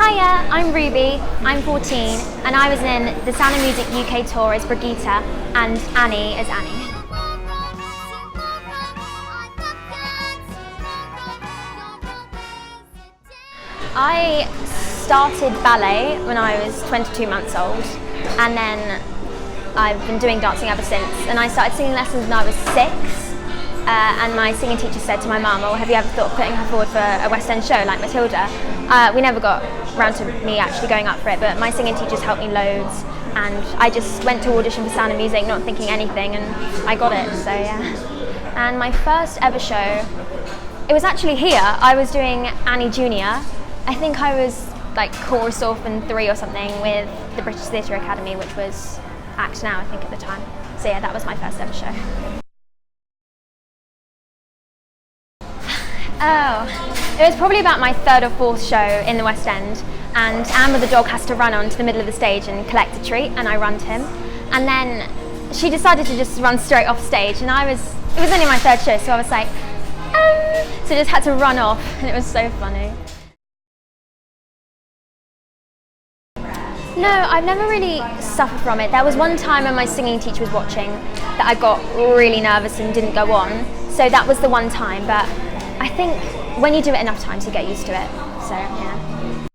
Hiya, I'm Ruby, I'm 14, and I was in the Sound of Music UK tour as Brigitta and Annie as Annie. I started ballet when I was 22 months old, and then I've been doing dancing ever since. And I started singing lessons when I was 6, and my singing teacher said to my mum, "Oh, have you ever thought of putting her forward for a West End show like Matilda?" We never got round to me actually going up for it, but my singing teachers helped me loads, and I just went to audition for Sound of Music not thinking anything, and I got it, so yeah. And my first ever show, it was actually here. I was doing Annie Junior. I think I was like chorus orphan 3 or something with the British Theatre Academy, which was Act Now I think at the time. So yeah, that was my first ever show. Oh, it was probably about my 3rd or 4th show in the West End, and Amber the dog has to run onto the middle of the stage and collect a treat, and I run to him. And then she decided to just run straight off stage, and it was only my 3rd show, so I was like, so I just had to run off, and it was so funny. No, I've never really suffered from it. There was one time when my singing teacher was watching that I got really nervous and didn't go on, so that was the one time, but I think when you do it enough times you get used to it, so yeah.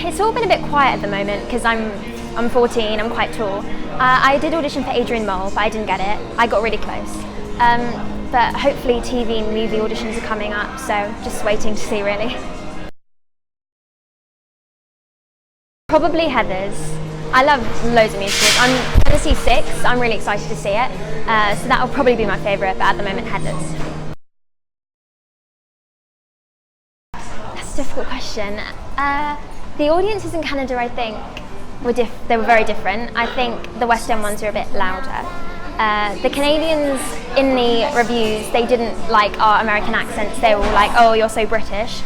It's all been a bit quiet at the moment because I'm 14, I'm quite tall. I did audition for Adrian Mole, but I didn't get it. I got really close. But hopefully TV and movie auditions are coming up, so just waiting to see really. Probably Heathers. I love loads of musicals. I'm going to see 6, I'm really excited to see it. So that will probably be my favourite, but at the moment Heathers. That's a difficult question. The audiences in Canada, I think, they were very different. I think the West End ones are a bit louder. The Canadians in the reviews, they didn't like our American accents. They were all like, "Oh, you're so British."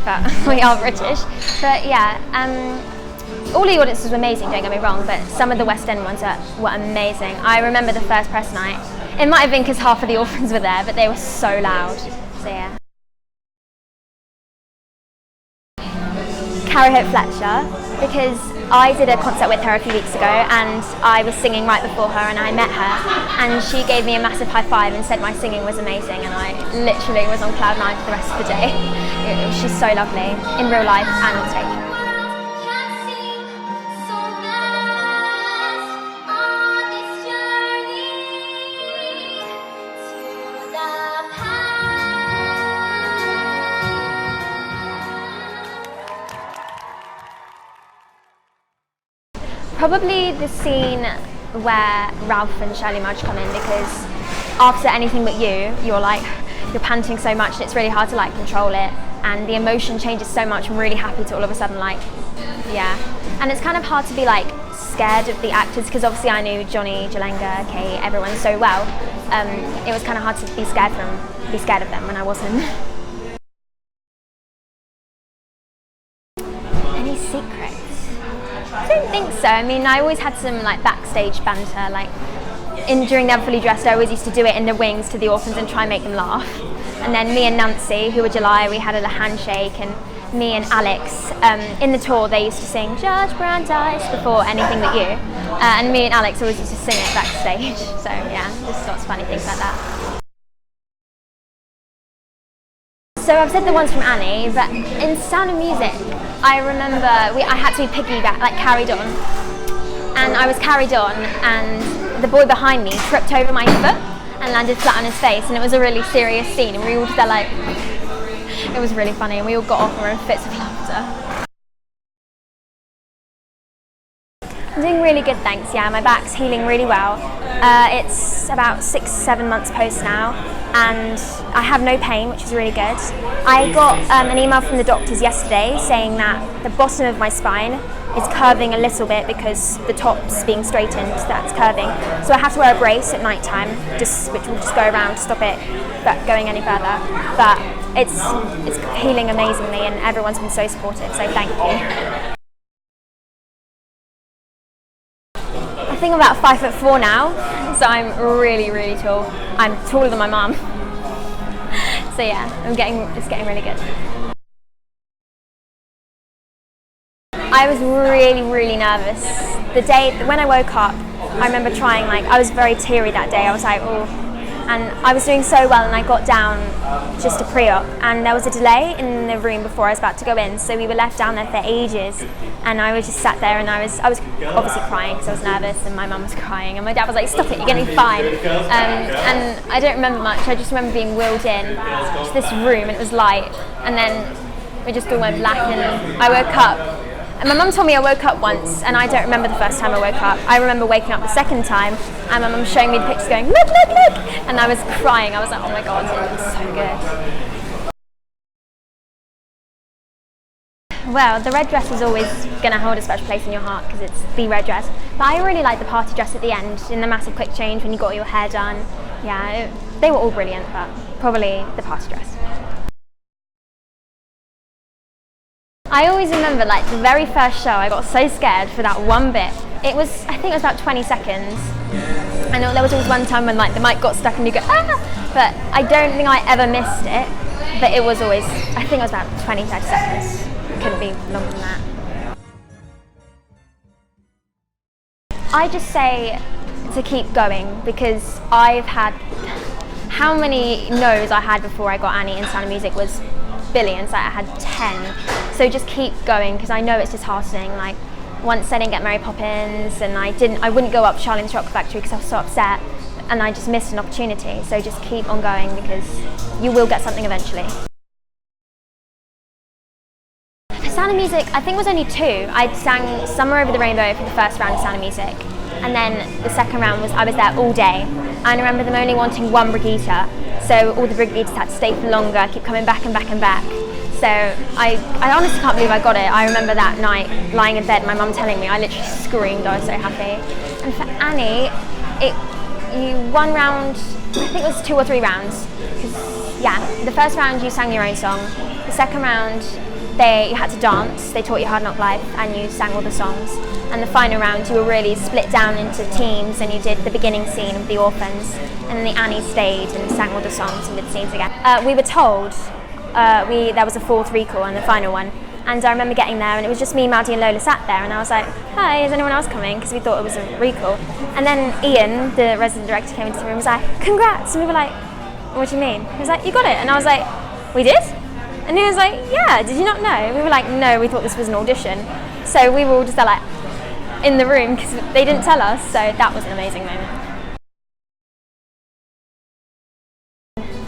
But we are British. But yeah, all the audiences were amazing, don't get me wrong, but some of the West End ones were amazing. I remember the first press night. It might have been because half of the orphans were there, but they were so loud. So yeah. Carrie Hope Fletcher, because I did a concert with her a few weeks ago and I was singing right before her and I met her and she gave me a massive high five and said my singing was amazing, and I literally was on cloud 9 for the rest of the day. She's so lovely in real life and on stage. Probably the scene where Ralph and Shirley Mudge come in, because after Anything But you're panting so much and it's really hard to like control it, and the emotion changes so much. I'm really happy to all of a sudden yeah. And it's kind of hard to be like scared of the actors, because obviously I knew Johnny, Jalenga, Kate, everyone so well. It was kind of hard to be scared of them when I wasn't. Any secrets? I don't think so. I mean, I always had some like backstage banter, like during Never Fully Dressed I always used to do it in the wings to the orphans and try and make them laugh. And then me and Nancy, who were July, we had a handshake, and me and Alex, in the tour they used to sing Judge Brandeis before Anything But You, and me and Alex always used to sing it backstage, so yeah, just lots of funny things like that. So I've said the ones from Annie, but in Sound of Music, I remember I had to be piggyback, like carried on. And I was carried on, and the boy behind me tripped over my foot and landed flat on his face, and it was a really serious scene, and we all just like, it was really funny, and we all got off and were in fits of laughter. I'm doing really good, thanks, yeah, my back's healing really well. It's about 6-7 months post now, and I have no pain, which is really good. I got an email from the doctors yesterday saying that the bottom of my spine is curving a little bit because the top's being straightened, that's curving. So I have to wear a brace at night time, which will just go around to stop it going any further. But it's healing amazingly, and everyone's been so supportive, so thank you. I think I'm about 5'4" now, so I'm really, really tall. I'm taller than my mum. So yeah, it's getting really good. I was really, really nervous. The day when I woke up, I remember trying, I was very teary that day. I was like, oh, and I was doing so well, and I got down just to pre-op, and there was a delay in the room before I was about to go in, so we were left down there for ages, and I was just sat there, and I was obviously crying because I was nervous, and my mum was crying, and my dad was like, stop it, you're getting fine. And I don't remember much. I just remember being wheeled in to this room, and it was light, and then we just all went black, and I woke up. And my mum told me I woke up once, and I don't remember the first time I woke up. I remember waking up the second time, and my mum showing me the pictures going, look, look, look! And I was crying. I was like, oh my God, it looks so good. Well, the red dress is always going to hold a special place in your heart because it's the red dress. But I really like the party dress at the end, in the massive quick change when you got your hair done. Yeah, they were all brilliant, but probably the party dress. I always remember the very first show, I got so scared for that one bit. I think it was about 20 seconds. And there was always one time when the mic got stuck and you go, ah! But I don't think I ever missed it. But it was always, I think it was about 20, 30 seconds. It couldn't be longer than that. I just say to keep going because I've had, how many no's I had before I got Annie in Sound of Music was billions. I had 10. So just keep going because I know it's disheartening. Once I didn't get Mary Poppins, and I wouldn't go up to Charlie and the Chocolate Factory because I was so upset, and I just missed an opportunity. So just keep on going because you will get something eventually. For Sound of Music, I think it was only 2. I sang Summer Over the Rainbow for the first round of Sound of Music, and then the second round I was there all day. And I remember them only wanting one Brigitta, so all the Brigittas had to stay for longer, keep coming back and back and back. So I honestly can't believe I got it. I remember that night lying in bed, my mum telling me, I literally screamed, I was so happy. And for Annie, you one round, I think it was 2 or 3 rounds. Yeah, the first round you sang your own song. The second round, you had to dance, they taught you Hard Knock Life, and you sang all the songs. And the final round, you were really split down into teams, and you did the beginning scene of the orphans, and then the Annie stayed and sang all the songs and did scenes again. We were told there was a 4th recall on the final one, and I remember getting there and it was just me, Maddie and Lola sat there, and I was like, hi, is anyone else coming? Because we thought it was a recall. And then Ian, the resident director, came into the room and was like, congrats, and we were like, what do you mean? He was like, you got it. And I was like, we did? And he was like, yeah, did you not know? We were like, no, we thought this was an audition. So we were all just there in the room because they didn't tell us, so that was an amazing moment.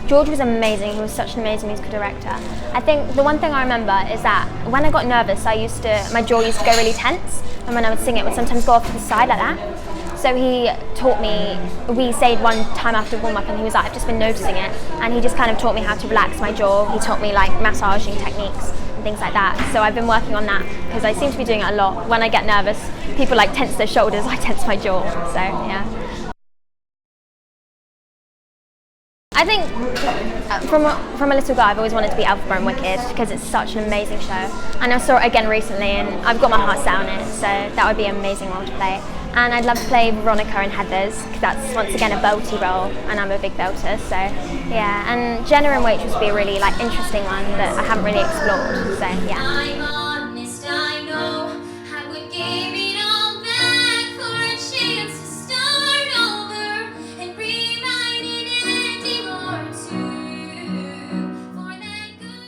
George was amazing. He was such an amazing musical director. I think the one thing I remember is that when I got nervous, my jaw used to go really tense, and when I would sing it would sometimes go off to the side like that. So he taught me, we stayed one time after warm-up, and he was like, I've just been noticing it, and he just kind of taught me how to relax my jaw. He taught me massaging techniques and things like that. So I've been working on that because I seem to be doing it a lot. When I get nervous, people tense their shoulders, I tense my jaw. So yeah. I think from a little girl I've always wanted to be Elphaba and Wicked because it's such an amazing show, and I saw it again recently and I've got my heart set on it, so that would be an amazing role to play. And I'd love to play Veronica and Heathers because that's once again a belty role, and I'm a big belter, so yeah. And Jenna and Waitress would be a really interesting one that I haven't really explored, so yeah. I'm honest, I know I would give it all back for a chance to start over and rewrite it ending or two for that girl.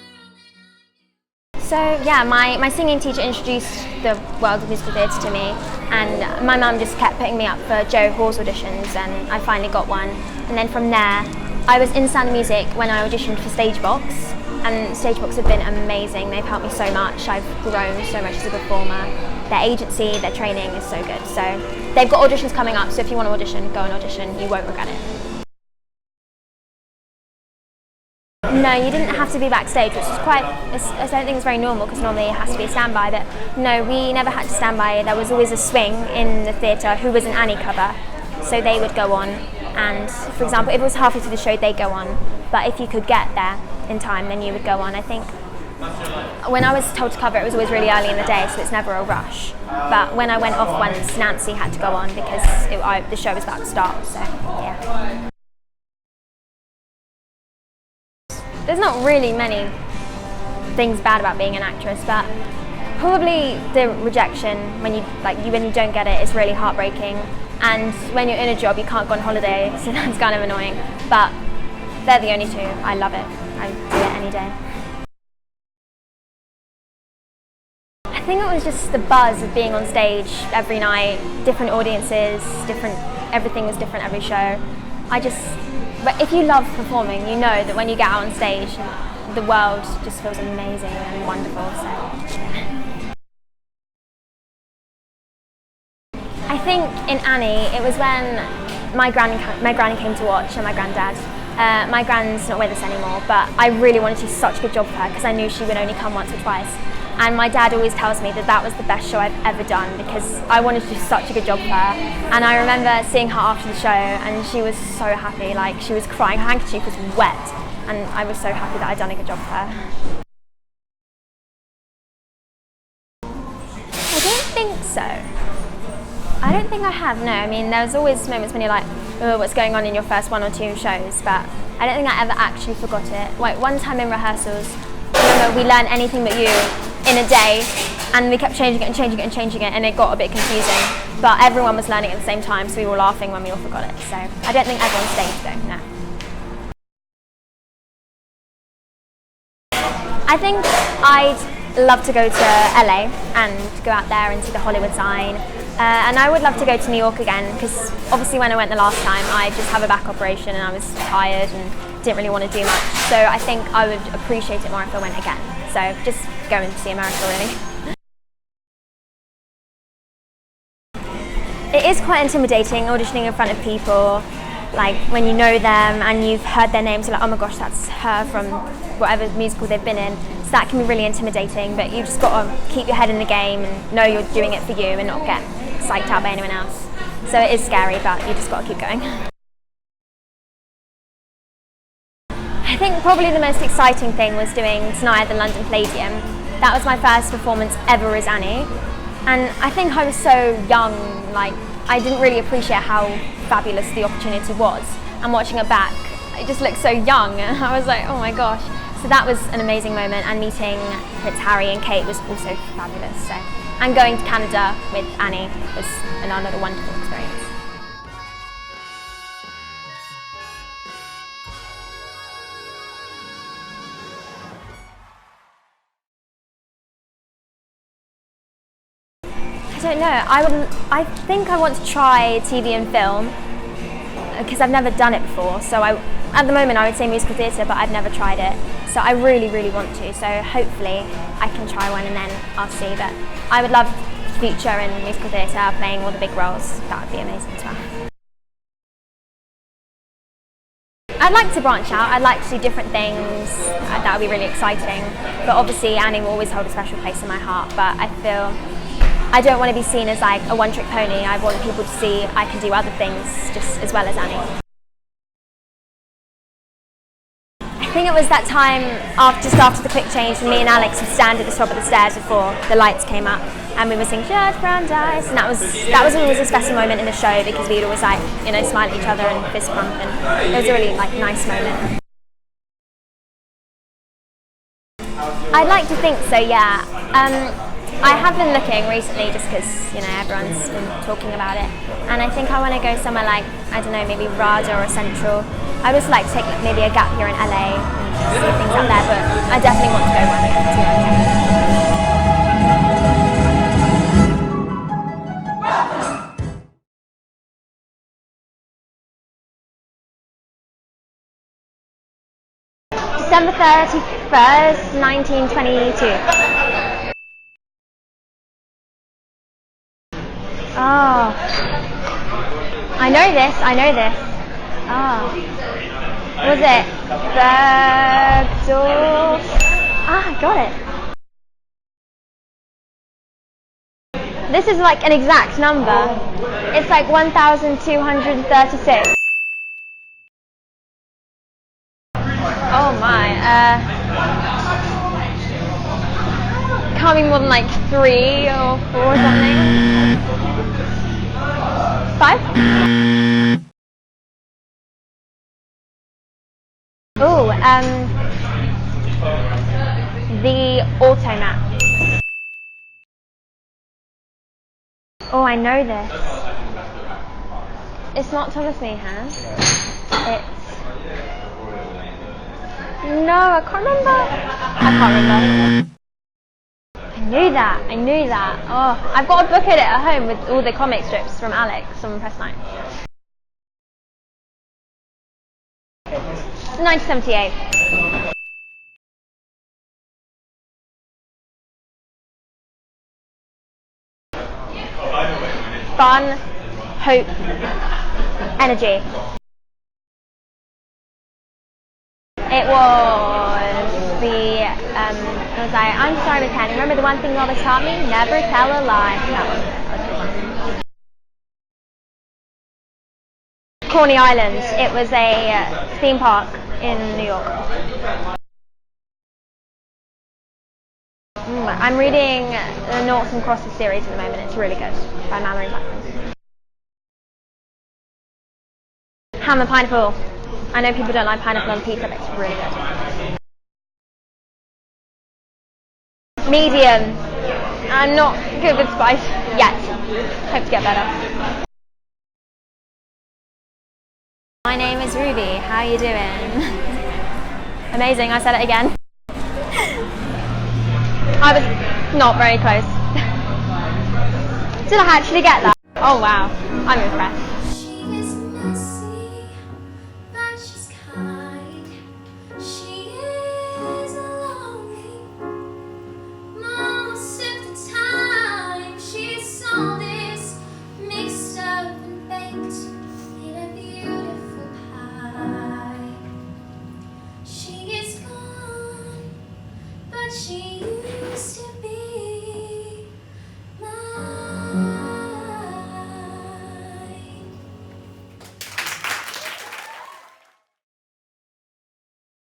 So yeah, my singing teacher introduced the world of musical theatre to me, and my mum just kept putting me up for Joe Hall's auditions, and I finally got one. And then from there, I was in Sound of Music when I auditioned for Stagebox, and Stagebox have been amazing. They've helped me so much. I've grown so much as a performer. Their agency, their training is so good. So they've got auditions coming up, so if you want to audition, go and audition. You won't regret it. No, you didn't have to be backstage, which is I don't think it's very normal because normally it has to be a standby, but no, we never had to stand by. There was always a swing in the theatre who was an Annie cover, so they would go on, and for example, if it was halfway through the show, they'd go on, but if you could get there in time, then you would go on. I think when I was told to cover, it was always really early in the day, so it's never a rush, but when I went off once, Nancy had to go on because the show was about to start, so yeah. there's not really many things bad about being an actress, but probably the rejection when you don't get it is really heartbreaking, and when you're in a job you can't go on holiday, so that's kind of annoying. But they're the only two. I love it. I do it any day. I think it was just the buzz of being on stage every night, different audiences, everything was different every show. But if you love performing, you know that when you get out on stage, the world just feels amazing and wonderful. So, yeah. I think in Annie, it was when my granny came to watch, and my granddad. My gran's not with us anymore, but I really wanted to do such a good job for her because I knew she would only come once or twice. And my dad always tells me that that was the best show I've ever done because I wanted to do such a good job for her. And I remember seeing her after the show, and she was so happy, like she was crying, her handkerchief was wet, and I was so happy that I'd done a good job for her. I don't think so. I don't think I have, no. I mean, there's always moments when you're like, oh, what's going on in your first 1 or 2 shows, but I don't think I ever actually forgot it. Like one time in rehearsals, I remember we learned Anything But You in a day, and we kept changing it and changing it and changing it, and it got a bit confusing. But everyone was learning at the same time, so we were laughing when we all forgot it. So I don't think everyone stayed though, no. I think I'd love to go to LA and go out there and see the Hollywood sign. And I would love to go to New York again, because obviously when I went the last time I just had a back operation and I was tired and didn't really want to do much. So I think I would appreciate it more if I went again. So just go and see America really. It is quite intimidating auditioning in front of people, like when you know them and you've heard their names, you're like, oh my gosh, that's her from whatever musical they've been in. So that can be really intimidating, but you've just got to keep your head in the game and know you're doing it for you and not get psyched out by anyone else. So it is scary, but you just got to keep going. I think probably the most exciting thing was doing Tonight at the London Palladium. That was my first performance ever as Annie. And I think I was so young, like I didn't really appreciate how fabulous the opportunity was. And watching it back, it just looked so young. I was like, oh my gosh. So that was an amazing moment, and meeting Prince Harry and Kate was also fabulous. So, and going to Canada with Annie was another wonderful experience. I don't know. I think I want to try TV and film because I've never done it before. So at the moment I would say musical theatre, but I've never tried it. So I really, really want to. So hopefully I can try one and then I'll see. But I would love future in musical theatre, playing all the big roles. That would be amazing as well. I'd like to branch out. I'd like to do different things. That would be really exciting. But obviously Annie will always hold a special place in my heart. But I feel I don't want to be seen as like a one-trick pony. I want people to see I can do other things just as well as Annie. I think it was that time just after the quick change, and me and Alex would stand at the top of the stairs before the lights came up, and we were singing Judge Brandeis, and that was always a special moment in the show because we'd always like, you know, smile at each other and fist bump, and it was a really like nice moment. I'd like to think so, yeah. I have been looking recently just because, you know, everyone's been talking about it, and I think I want to go somewhere like, I don't know, maybe RADA or Central. I would just like to take maybe a gap year in LA and see things out there, but I definitely want to go one to December 31st, 1922. Oh, I know this. Oh, was it Bergdorf? Ah, I got it. This is like an exact number. It's like 1,236. Oh my, can't be more than like 3 or 4 or something. 5? Oh, The automat. Oh, I know this. It's not Thomas Meehan. It's... No, I can't remember. I knew that. Oh, I've got a book at it at home with all the comic strips from Alex on Press Night. 1978. Fun, hope, energy. It was the, it was like, I'm sorry, Miss Hanning, remember the one thing you always taught me? Never tell a lie. That was Coney Island. It was a theme park in New York. I'm reading the Noughts and Crosses series at the moment. It's really good, by Mallory Blackman. Ham and pineapple. I know people don't like pineapple on pizza, but it's really good. Medium. I'm not good with spice yet. Hope to get better. My name is Ruby. How are you doing? Amazing. I said it again. I was not very close. Did I actually get that? Oh wow. I'm impressed. She is gone, but she used to